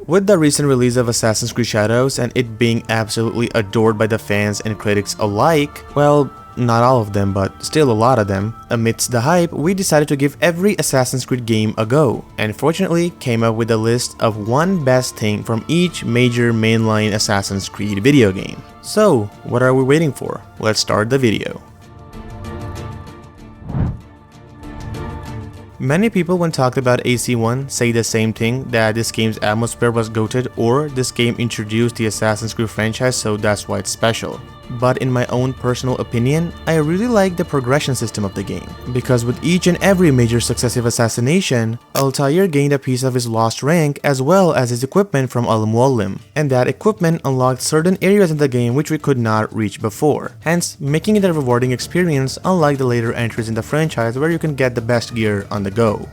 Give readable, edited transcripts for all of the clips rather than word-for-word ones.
With the recent release of Assassin's Creed Shadows and it being absolutely adored by the fans and critics alike, well, not all of them, but still a lot of them, amidst the hype, we decided to give every Assassin's Creed game a go, and fortunately came up with a list of one best thing from each major mainline Assassin's Creed video game. So, what are we waiting for? Let's start the video. Many people when talked about AC1 say the same thing, that this game's atmosphere was goated or this game introduced the Assassin's Creed franchise, so that's why it's special. But in my own personal opinion, I really like the progression system of the game, because with each and every major successive assassination, Altair gained a piece of his lost rank as well as his equipment from Al-Muallim, and that equipment unlocked certain areas in the game which we could not reach before, hence making it a rewarding experience unlike the later entries in the franchise where you can get the best gear on the go.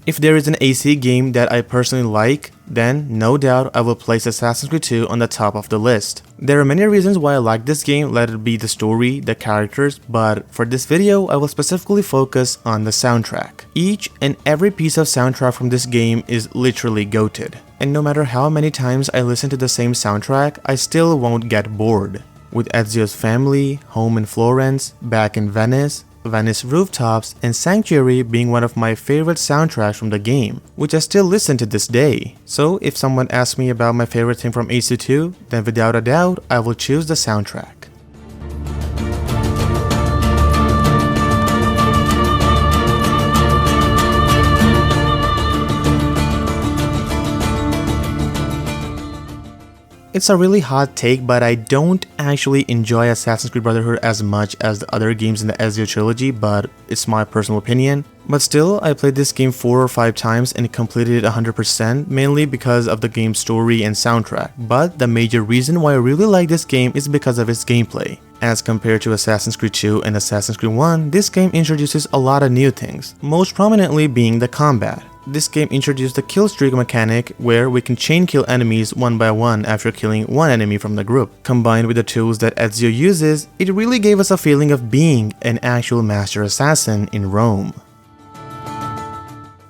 If there is an AC game that I personally like, then no doubt I will place Assassin's Creed 2 on the top of the list. There are many reasons why I like this game, let it be the story, the characters, but for this video I will specifically focus on the soundtrack. Each and every piece of soundtrack from this game is literally goated, and no matter how many times I listen to the same soundtrack, I still won't get bored. With Ezio's family, Home in Florence, Back in Venice, Venice Rooftops, and Sanctuary being one of my favorite soundtracks from the game, which I still listen to this day. So if someone asks me about my favorite thing from AC2, then without a doubt, I will choose the soundtrack. It's a really hot take, but I don't actually enjoy Assassin's Creed Brotherhood as much as the other games in the Ezio trilogy, but it's my personal opinion. But still, I played this game 4 or 5 times and completed it 100%, mainly because of the game's story and soundtrack. But the major reason why I really like this game is because of its gameplay. As compared to Assassin's Creed 2 and Assassin's Creed 1, this game introduces a lot of new things, most prominently being the combat. This game introduced the kill streak mechanic where we can chain kill enemies one by one after killing one enemy from the group. Combined with the tools that Ezio uses, it really gave us a feeling of being an actual master assassin in Rome.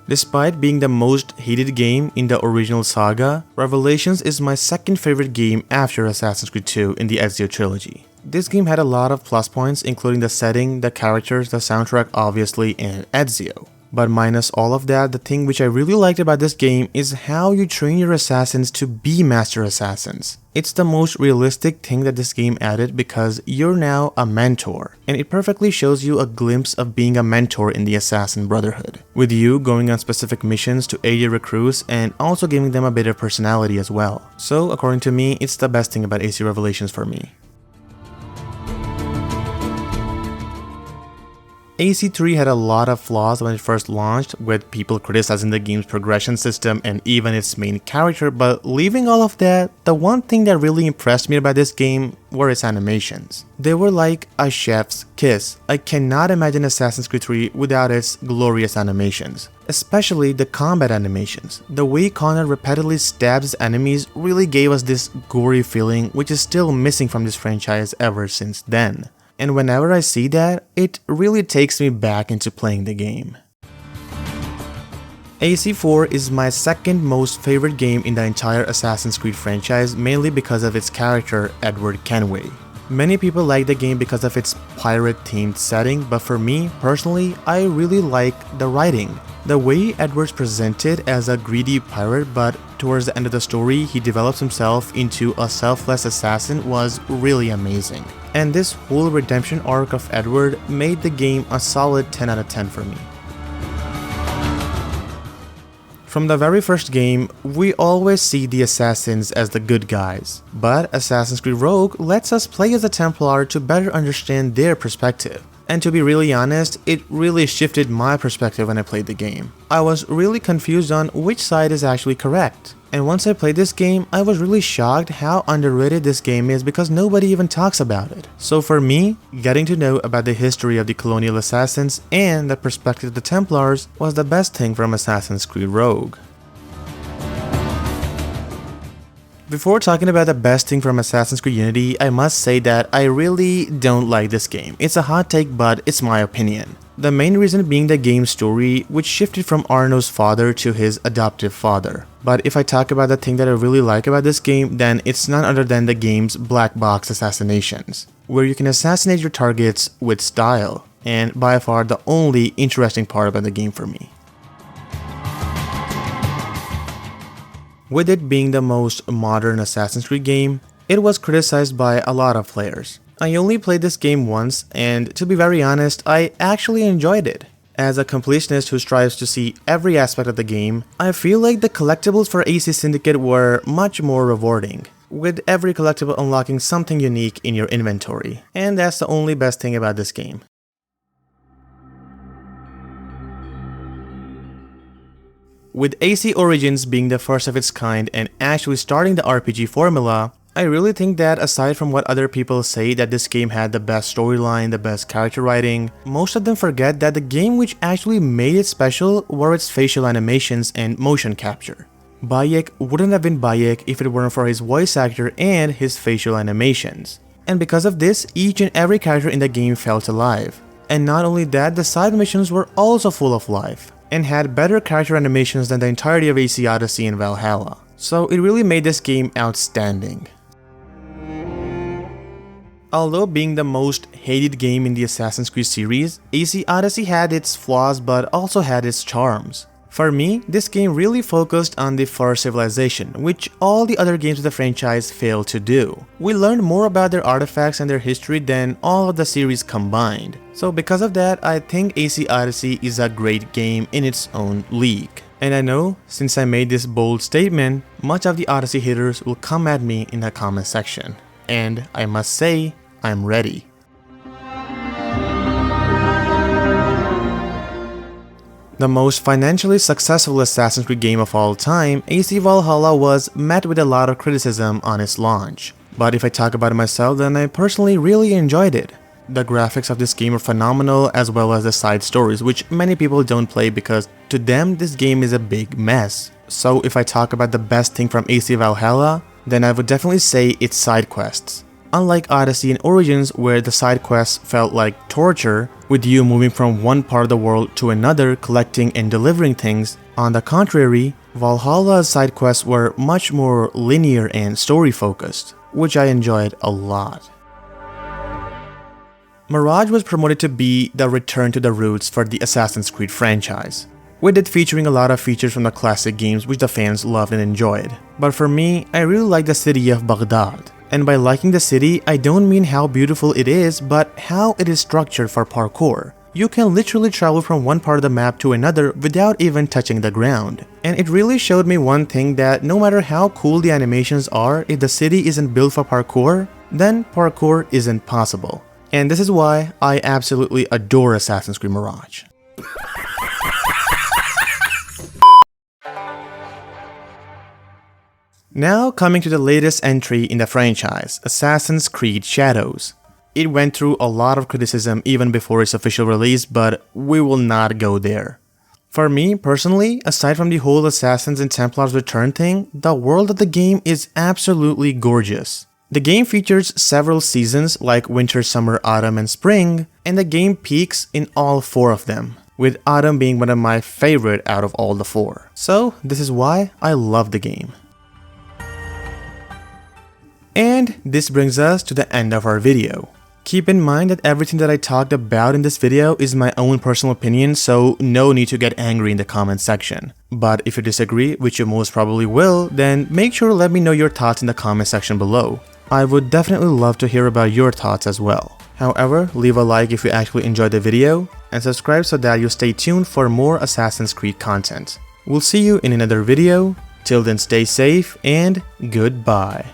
Despite being the most hated game in the original saga, Revelations is my second favorite game after Assassin's Creed 2 in the Ezio trilogy. This game had a lot of plus points, including the setting, the characters, the soundtrack obviously, and Ezio. But minus all of that, the thing which I really liked about this game is how you train your assassins to be master assassins. It's the most realistic thing that this game added because you're now a mentor, and it perfectly shows you a glimpse of being a mentor in the Assassin Brotherhood, with you going on specific missions to aid your recruits and also giving them a bit of personality as well. So according to me, it's the best thing about AC Revelations for me. AC3 had a lot of flaws when it first launched, with people criticizing the game's progression system and even its main character, but leaving all of that, the one thing that really impressed me about this game were its animations. They were like a chef's kiss. I cannot imagine Assassin's Creed 3 without its glorious animations. Especially the combat animations. The way Connor repeatedly stabs enemies really gave us this gory feeling which is still missing from this franchise ever since then. And whenever I see that, it really takes me back into playing the game. AC4 is my second most favorite game in the entire Assassin's Creed franchise, mainly because of its character, Edward Kenway. Many people like the game because of its pirate-themed setting, but for me, personally, I really like the writing. The way Edward's presented as a greedy pirate, but towards the end of the story, he develops himself into a selfless assassin was really amazing. And this whole redemption arc of Edward made the game a solid 10 out of 10 for me. From the very first game, we always see the assassins as the good guys, but Assassin's Creed Rogue lets us play as a Templar to better understand their perspective. And to be really honest, it really shifted my perspective when I played the game. I was really confused on which side is actually correct. And once I played this game, I was really shocked how underrated this game is because nobody even talks about it. So for me, getting to know about the history of the colonial assassins and the perspective of the Templars was the best thing from Assassin's Creed Rogue. Before talking about the best thing from Assassin's Creed Unity, I must say that I really don't like this game. It's a hot take, but it's my opinion. The main reason being the game's story, which shifted from Arno's father to his adoptive father. But if I talk about the thing that I really like about this game, then it's none other than the game's black box assassinations, where you can assassinate your targets with style, and by far the only interesting part about the game for me. With it being the most modern Assassin's Creed game, it was criticized by a lot of players. I only played this game once, and to be very honest, I actually enjoyed it. As a completionist who strives to see every aspect of the game, I feel like the collectibles for AC Syndicate were much more rewarding, with every collectible unlocking something unique in your inventory, and that's the only best thing about this game. With AC Origins being the first of its kind and actually starting the RPG formula, I really think that aside from what other people say that this game had the best storyline, the best character writing, most of them forget that the game which actually made it special were its facial animations and motion capture. Bayek wouldn't have been Bayek if it weren't for his voice actor and his facial animations. And because of this, each and every character in the game felt alive. And not only that, the side missions were also full of life, and had better character animations than the entirety of AC Odyssey and Valhalla. So it really made this game outstanding. Although being the most hated game in the Assassin's Creed series, AC Odyssey had its flaws but also had its charms. For me, this game really focused on the first civilization, which all the other games of the franchise failed to do. We learned more about their artifacts and their history than all of the series combined. So because of that, I think AC Odyssey is a great game in its own league. And I know, since I made this bold statement, much of the Odyssey haters will come at me in the comment section. And I must say, I'm ready. The most financially successful Assassin's Creed game of all time, AC Valhalla was met with a lot of criticism on its launch. But if I talk about it myself, then I personally really enjoyed it. The graphics of this game are phenomenal, as well as the side stories, which many people don't play because to them this game is a big mess. So if I talk about the best thing from AC Valhalla, then I would definitely say it's side quests. Unlike Odyssey and Origins, where the side quests felt like torture, with you moving from one part of the world to another collecting and delivering things, on the contrary, Valhalla's side quests were much more linear and story focused, which I enjoyed a lot. Mirage was promoted to be the return to the roots for the Assassin's Creed franchise, with it featuring a lot of features from the classic games which the fans loved and enjoyed. But for me, I really like the city of Baghdad. And by liking the city, I don't mean how beautiful it is, but how it is structured for parkour. You can literally travel from one part of the map to another without even touching the ground. And it really showed me one thing, that no matter how cool the animations are, if the city isn't built for parkour, then parkour isn't possible. And this is why I absolutely adore Assassin's Creed Mirage. Now coming to the latest entry in the franchise, Assassin's Creed Shadows. It went through a lot of criticism even before its official release, but we will not go there. For me personally, aside from the whole Assassins and Templars return thing, the world of the game is absolutely gorgeous. The game features several seasons like winter, summer, autumn, and spring, and the game peaks in all 4 of them, with autumn being one of my favorite out of all the 4. So this is why I love the game. And this brings us to the end of our video. Keep in mind that everything that I talked about in this video is my own personal opinion, so no need to get angry in the comment section. But if you disagree, which you most probably will, then make sure to let me know your thoughts in the comment section below. I would definitely love to hear about your thoughts as well. However, leave a like if you actually enjoyed the video, and subscribe so that you stay tuned for more Assassin's Creed content. We'll see you in another video. Till then, stay safe and goodbye.